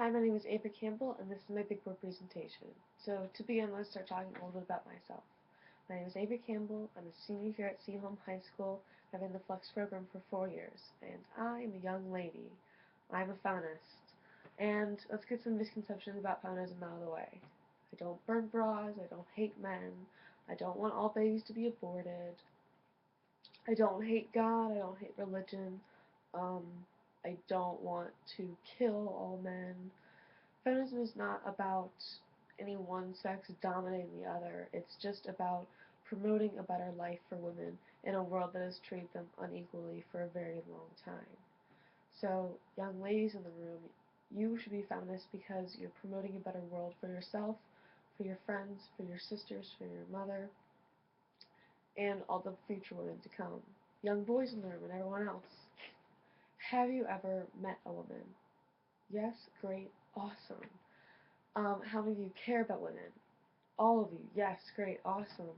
Hi, my name is Avery Campbell, and this is my big board presentation. So, to begin, let's start talking a little bit about myself. My name is Avery Campbell. I'm a senior here at Seaholm High School. I've been in the Flex program for 4 years, and I am a young lady. I'm a feminist. And let's get some misconceptions about feminism out of the way. I don't burn bras. I don't hate men. I don't want all babies to be aborted. I don't hate God. I don't hate religion. Um, I don't want to kill all men. Feminism is not about any one sex dominating the other. It's just about promoting a better life for women in a world that has treated them unequally for a very long time. So, young ladies in the room, you should be feminists because you're promoting a better world for yourself, for your friends, for your sisters, for your mother, and all the future women to come. Young boys in the room and everyone else, have you ever met a woman? Yes? Great. Awesome. How many of you care about women? All of you. Yes, great, awesome.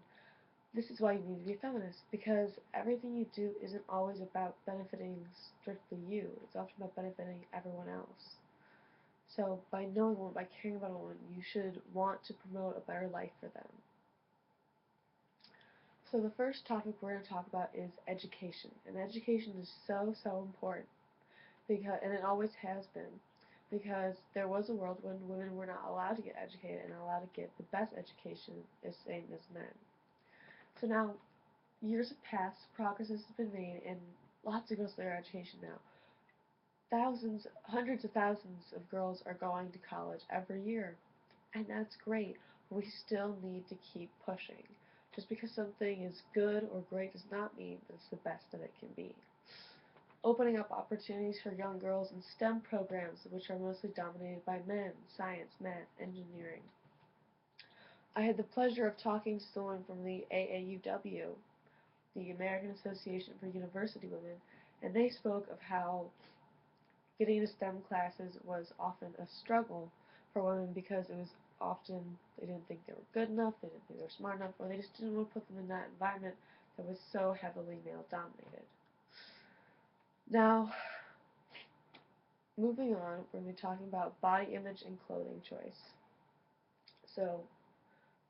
This is why you need to be a feminist, because everything you do isn't always about benefiting strictly you. It's often about benefiting everyone else. So by knowing one, by caring about a woman, you should want to promote a better life for them. So the first topic we're going to talk about is education. And education is so important, because, and it always has been, because there was a world when women were not allowed to get educated and not allowed to get the best education as same as men. So now, years have passed, progress has been made, and lots of girls get their education now. Thousands, hundreds of thousands of girls are going to college every year, and that's great. We still need to keep pushing. Just because something is good or great does not mean that it's the best that it can be. Opening up opportunities for young girls in STEM programs, which are mostly dominated by men, science, math, engineering. I had the pleasure of talking to someone from the AAUW, the American Association for University Women, and they spoke of how getting into STEM classes was often a struggle for women because it was often they didn't think they were good enough, they didn't think they were smart enough, or they just didn't want to put them in that environment that was so heavily male dominated. Now, moving on, we're going to be talking about body image and clothing choice. So,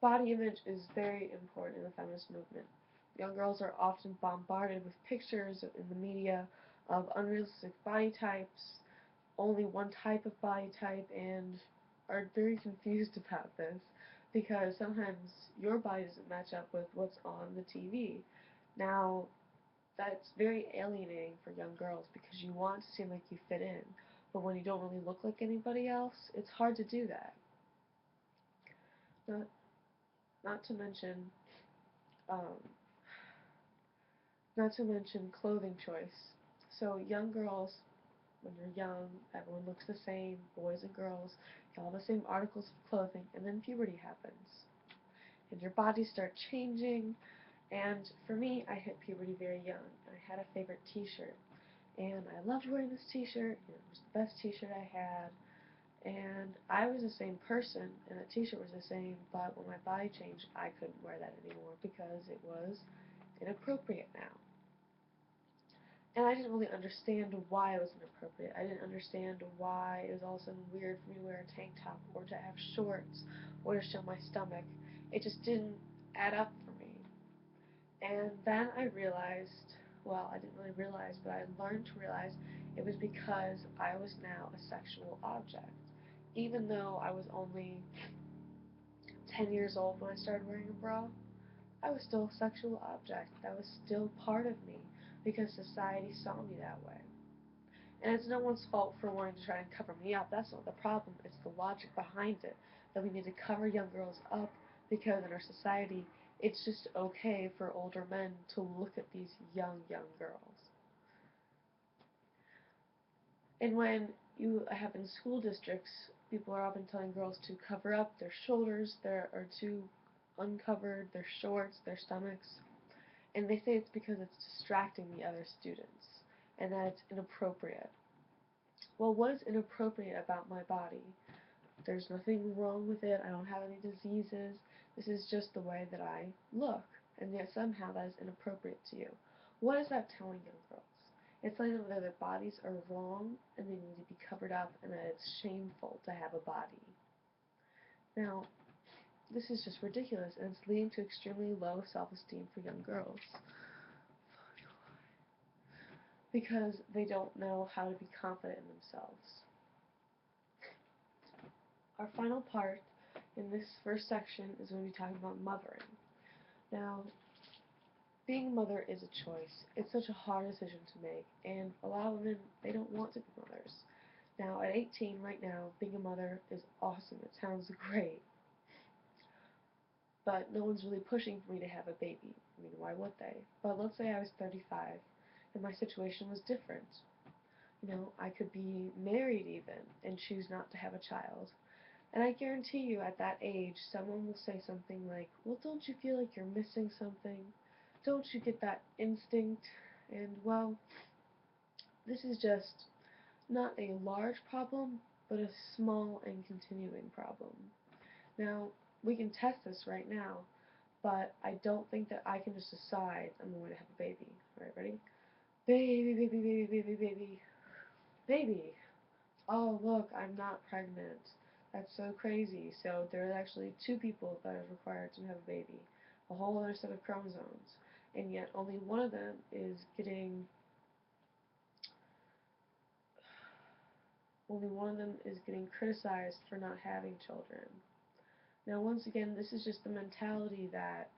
body image is very important in the feminist movement. Young girls are often bombarded with pictures in the media of unrealistic body types, only one type of body type, and are very confused about this because sometimes your body doesn't match up with what's on the TV. Now, that's very alienating for young girls because you want to seem like you fit in, but when you don't really look like anybody else, it's hard to do that. Not, not to mention, um, not to mention clothing choice. So young girls, when you're young, everyone looks the same, boys and girls, you all have the same articles of clothing, and then puberty happens. And your bodies start changing, and for me, I hit puberty very young. I had a favorite t-shirt, and I loved wearing this t-shirt, and it was the best t-shirt I had, and I was the same person, and the t-shirt was the same, but when my body changed, I couldn't wear that anymore because it was inappropriate now. And I didn't really understand why it was inappropriate. I didn't understand why it was all of a sudden weird for me to wear a tank top or to have shorts or to show my stomach. It just didn't add up for me. And then I realized, well, I didn't really realize, but I learned to realize it was because I was now a sexual object. Even though I was only 10 years old when I started wearing a bra, I was still a sexual object. That was still part of me because society saw me that way. And it's no one's fault for wanting to try and cover me up. That's not the problem. It's the logic behind it. That we need to cover young girls up because in our society, it's just okay for older men to look at these young girls. And when you have in school districts, people are often telling girls to cover up their shoulders, or to uncover their shorts, their stomachs. And they say it's because it's distracting the other students and that it's inappropriate. Well, what is inappropriate about my body? There's nothing wrong with it. I don't have any diseases. This is just the way that I look. And yet somehow that is inappropriate to you. What is that telling young girls? It's telling them that their bodies are wrong and they need to be covered up and that it's shameful to have a body. Now, this is just ridiculous and it's leading to extremely low self-esteem for young girls because they don't know how to be confident in themselves. Our final part in this first section is going to be talking about mothering. Now, being a mother is a choice. It's such a hard decision to make, and a lot of women, they don't want to be mothers. Now, at 18 right now, being a mother is awesome. It sounds great. But no one's really pushing for me to have a baby. I mean, why would they? But let's say I was 35 and my situation was different. I could be married even and choose not to have a child. And I guarantee you at that age, someone will say something like, well, don't you feel like you're missing something? Don't you get that instinct? And, well, this is just not a large problem, but a small and continuing problem. Now, we can test this right now, but I don't think that I can just decide I'm going to have a baby. Alright, ready? Baby, baby, baby, baby, baby, baby. Oh, look, I'm not pregnant. That's so crazy. So there's actually two people that are required to have a baby, a whole other set of chromosomes, and yet only one of them is getting criticized for not having children. Now, once again, this is just the mentality that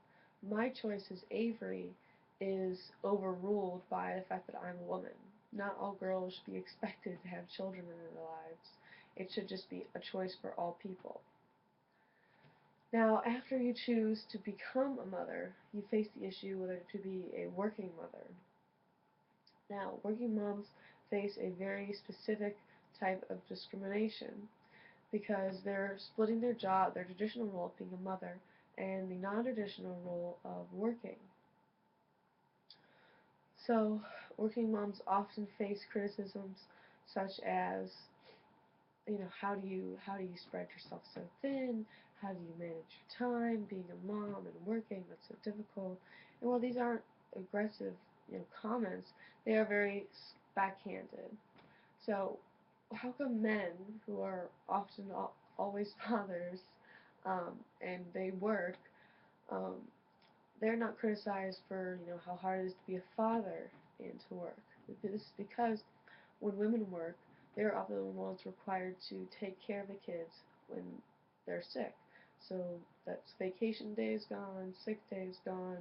my choice as Avery is overruled by the fact that I'm a woman. Not all girls should be expected to have children in their lives. It should just be a choice for all people. Now, after you choose to become a mother, you face the issue whether to be a working mother. Now, working moms face a very specific type of discrimination because they're splitting their job, their traditional role of being a mother, and the non-traditional role of working. So, working moms often face criticisms such as, how do you spread yourself so thin? How do you manage your time? Being a mom and working, that's so difficult. And while these aren't aggressive, comments, they are very backhanded. So, how come men who are often always fathers, and they work, um, they're not criticized for how hard it is to be a father and to work? This is because when women work, they're often the ones required to take care of the kids when they're sick. So that's vacation days gone, sick days gone,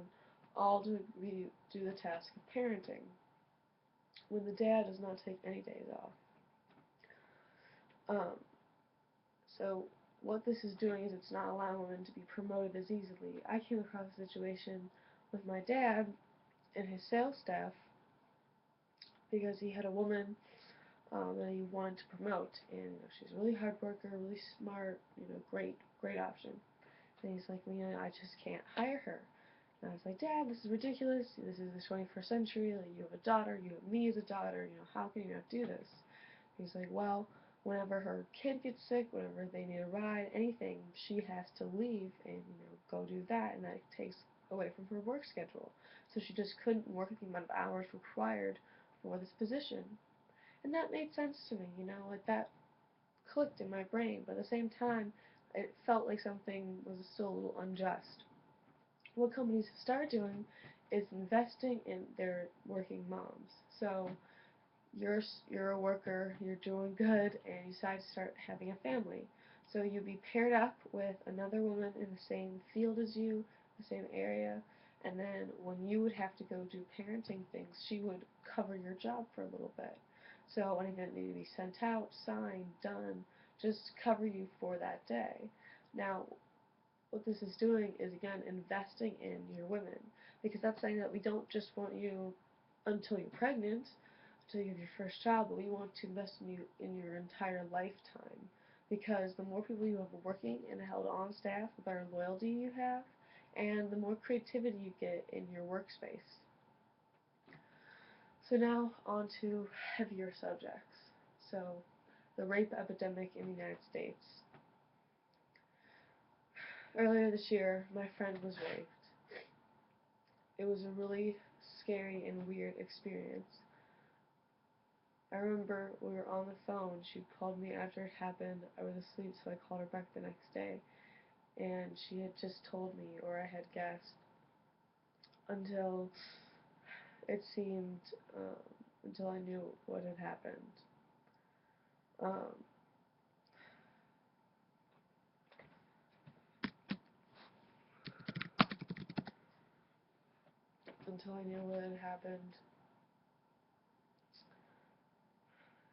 all to do the task of parenting. When the dad does not take any days off. Um, So what this is doing is it's not allowing women to be promoted as easily. I came across a situation with my dad and his sales staff because he had a woman that he wanted to promote, and she's a really hard worker, really smart, great, great option. And he's like, I just can't hire her. And I was like, Dad, this is ridiculous. This is the 21st century. Like, you have a daughter. You have me as a daughter. How can you not do this? He's like, well, whenever her kid gets sick, whenever they need a ride, anything, she has to leave and, go do that, and that takes away from her work schedule. So she just couldn't work the amount of hours required for this position. And that made sense to me, like that clicked in my brain, but at the same time, it felt like something was still a little unjust. What companies have started doing is investing in their working moms. So you're a worker, you're doing good, and you decide to start having a family. So you'd be paired up with another woman in the same field as you, the same area, and then when you would have to go do parenting things, she would cover your job for a little bit. So anything that needed to be sent out, signed, done, just cover you for that day. Now, what this is doing is again investing in your women because that's saying that we don't just want you until you're pregnant, until you have your first child, but we want to invest in you in your entire lifetime because the more people you have working and held on staff, the better loyalty you have, and the more creativity you get in your workspace. So now on to heavier subjects. So the rape epidemic in the United States. Earlier this year, my friend was raped. It was a really scary and weird experience. I remember we were on the phone. She called me after it happened. I was asleep, so I called her back the next day. And she had just told me, or I had guessed, until it seemed, um, until I knew what had happened. Um, until I knew what had happened.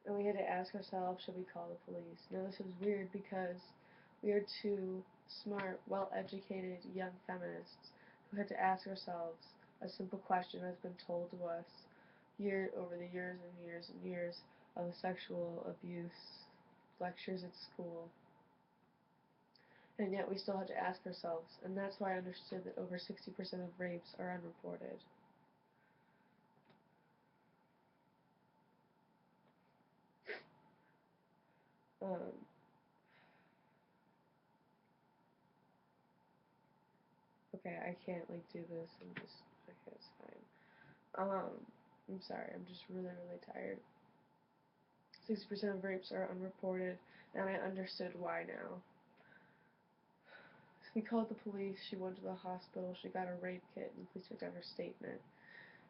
And we had to ask ourselves, should we call the police? Now, this was weird because we are two smart, well-educated young feminists who had to ask ourselves a simple question that's been told to us over the years and years and years of sexual abuse lectures at school. And yet we still had to ask ourselves, and that's why I understood that over 60% of rapes are unreported. Um, okay, I can't do this and just, okay, it's fine. I'm sorry, I'm just really, really tired. 60% of rapes are unreported, and I understood why now. So we called the police, she went to the hospital, she got a rape kit, and the police took down her statement.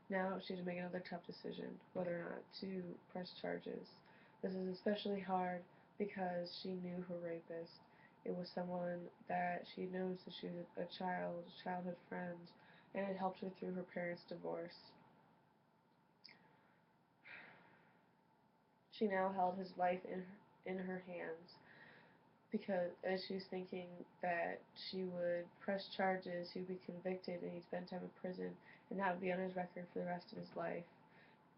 Now she had to make another tough decision, whether or not to press charges. This is especially hard because she knew her rapist. It was someone that she knows since she was a childhood friend, and it helped her through her parents' divorce. She now held his life in her hands because as she was thinking that she would press charges, he would be convicted, and he'd spend time in prison, and that would be on his record for the rest of his life.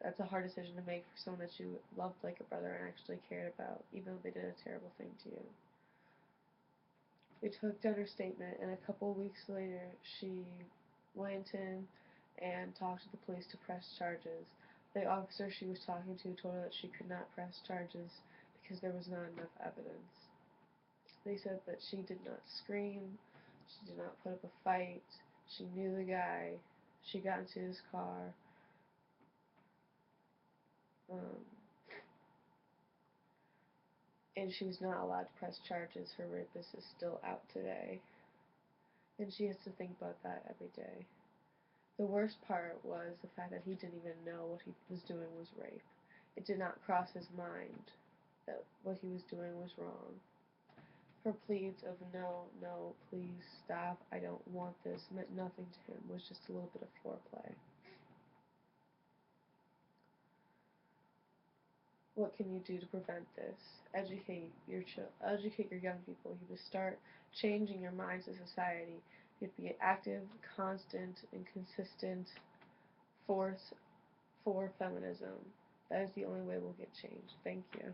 That's a hard decision to make for someone that you loved like a brother and actually cared about, even though they did a terrible thing to you. We took down her statement, and a couple of weeks later, she went in and talked to the police to press charges. The officer she was talking to told her that she could not press charges because there was not enough evidence. They said that she did not scream, she did not put up a fight, she knew the guy, she got into his car, um, and she was not allowed to press charges. Her rapist is still out today, and she has to think about that every day. The worst part was the fact that he didn't even know what he was doing was rape. It did not cross his mind that what he was doing was wrong. Her pleas of no, no, please stop, I don't want this, meant nothing to him, was just a little bit of foreplay. What can you do to prevent this? Educate your young people. You have to start changing your minds as society. You have to be an active, constant, and consistent force for feminism. That is the only way we'll get change. Thank you.